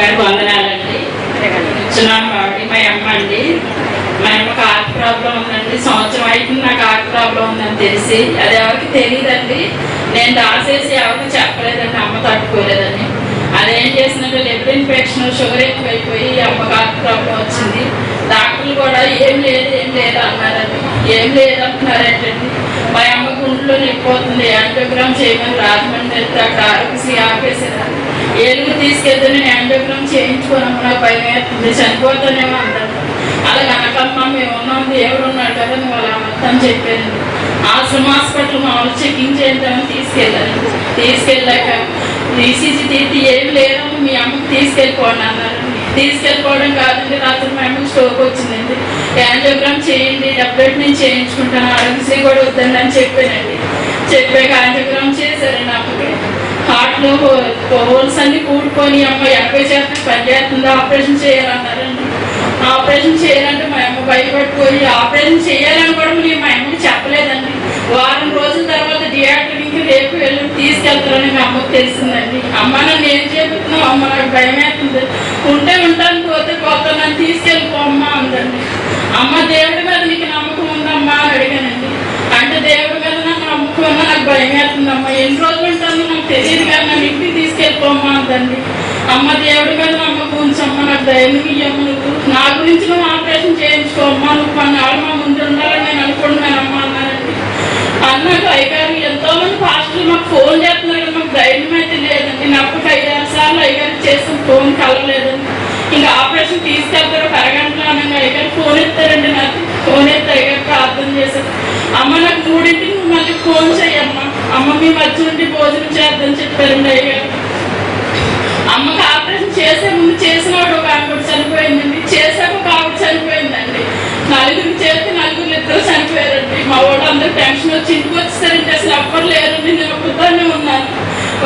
అమ్మగారికి వందనాలండి. సునామాడి మా అమ్మ అండి. మా అమ్మకి హార్ట్ ప్రాబ్లం ఉందండి. సంవత్సరం అయిపోయింది నాకు హార్ట్ ప్రాబ్లం ఉందని తెలిసి. అది ఎవరికి తెలియదండి. నేను దాసేసి ఎవరికి చెప్పలేదండి. అమ్మ తట్టుకోలేదని. అదేం చేసినట్టు లివర్ ఇన్ఫెక్షన్, షుగర్ ఎక్కువైపోయి అమ్మకి హార్ట్ ప్రాబ్లం వచ్చింది. డాక్టర్లు కూడా ఏం లేదు అన్నారండి. ఏం లేదంటున్నారేంటండి. మా అమ్మ గుండెలో నొప్పిపోతుంది, యాంజియోగ్రామ్ చేయమని రాజమండ్రి వెళ్తే అక్కడ ఆరోగ్యశ్రీ ఆపేసారు. ఏలుగు తీసుకెళ్తే నేను యాంజియోగ్రామ్ చేయించుకోనమ్మ, నాకు భయం వేస్తుంది, చనిపోతానేమో అంటాను. అలా కనకమ్మ మేము ఉన్నాం, దేవుడు ఉన్నాడు కదా నువ్వు అలా అని చెప్పాను. ఆశ్రమ హాస్పిటల్ మామూలు చెకింగ్ చేద్దామని తీసుకెళ్ళాక ఈసీజీ తీసి ఏం లేదమ్మా మీ అమ్మకి తీసుకెళ్ళిపోండి అన్నారు. తీసుకెళ్ళిపోవడం కాదండి, రాత్రి మా అమ్మకి స్ట్రోక్ వచ్చిందండి. యాంజియోగ్రామ్ చేయండి, డబ్బెట్ నేను చేయించుకుంటాను, ఆరోగ్యశ్రీ కూడా వద్దండి అని చెప్పానండి. చెప్పాక యాంజియోగ్రామ్ చేశారండి. అమ్మకి హార్ట్లో హోల్స్ అన్ని కూడుకొని అమ్మ 80% పనిచేస్తుంది, ఆపరేషన్ చేయాలన్నారండి. ఆపరేషన్ చేయాలంటే మా అమ్మ భయపడిపోయి ఆపరేషన్ చేయాలని కూడా మా అమ్మకి చెప్పలేదండి. వారం రోజుల తర్వాత థియేటర్కి రేపు వెళ్ళి తీసుకెళ్తారని మా అమ్మకు తెలిసిందండి. అమ్మ నన్ను ఏం చెబుతున్నావు అమ్మ, నాకు భయం అవుతుంది, ఉంటే ఉంటాను పోతే పోతా, నన్ను తీసుకెళ్ళిపో అమ్మ అందండి. అమ్మ దేవుడి మీద నీకు నమ్మకం ఉందమ్మా అని అడిగానండి. అంటే దేవుడి మీద నాకు నమ్మకం ఉన్నా నాకు భయం అవుతుందమ్మా, ఎన్ని రోజులు ఉంటాను నాకు తెలియదు కానీ నన్ను ఇంటికి తీసుకెళ్ళిపోమ్మా అందండి. అమ్మ దేవుడి మీద నమ్మకం ఉంచమ్మ, నాకు ధైర్యం ఇయ్యమ్మ, నువ్వు నా గురించి నువ్వు ఆపరేషన్ చేయించుకోమ్మా, నువ్వు కొన్నాళ్ళు మా ముందు ఉండాలని నేను అనుకుంటున్నానమ్మా అన్నానండి. అన్నాక అయ్యగారు ఎంతో మంది పాస్టర్లు మాకు ఫోన్ చేస్తున్నారు కదా, మాకు ధైర్యం అయితే లేదండి. నాకు 5-6 సార్లు అయ్యగారికి చేసిన ఫోన్ కలవలేదండి. ఇంకా ఆపరేషన్ తీసుకెళ్తారు ఒక అరగంటలో అనగా అయ్యగారు ఫోన్ ఎత్తారండి. నాకు ఫోన్ ఎత్తి అయ్యగారు ప్రార్థన చేశారు. అమ్మ నాకు 3ంటికి నువ్వు మళ్ళీ ఫోన్ చెయ్యమ్మా, అమ్మ మీ మధ్య నుండి భోజనం చేద్దని చెప్పారండి అయ్యగారు. అమ్మకి ఆపరేషన్ చేసే ముందు చేసినవాడు ఒక ఆవిడ చనిపోయిందండి, చేసాక ఒక ఆవిడ చనిపోయిందండి. 4గురికి చేస్తే 4గురు ఇద్దరు చనిపోయారండి. మా వాడు అందరూ టెన్షన్ వచ్చి ఇంటికి వచ్చేసారంటే అసలు ఎవ్వరు లేరండి. నేను ఒక్కదాన్నే ఉన్నాను.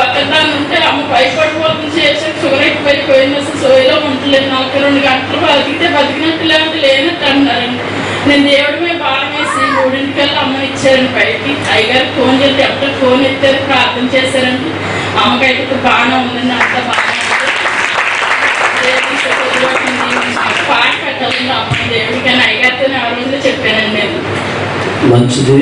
ఒక్కదాన్ని ఉంటే అమ్మ భయపడిపోతుంది, చేసాక షుగర్ ఎక్కువైపోయింది, అసలు సోయిలో ఉండలేదు. 42 గంటలు బతికితే బతికినట్టు లేకపోతే లేనట్టు అన్నారండి. నేను దేవుడి మీద బాగా వేసి 3ంటికల్లా అమ్మని ఇచ్చారండి బయటికి. అయ్యగారికి ఫోన్ చేసి ఎప్పుడు ఫోన్ ఎత్తారు, ప్రార్థన చేశారండి. అమ్మకైతే బాగానే ఉందండి, అంతా బాగా పాట పెట్టాలండి అమ్మ దేవుడికి అని అయ్యగారితో ఆ రోజులో చెప్పానండి నేను. మంచిది.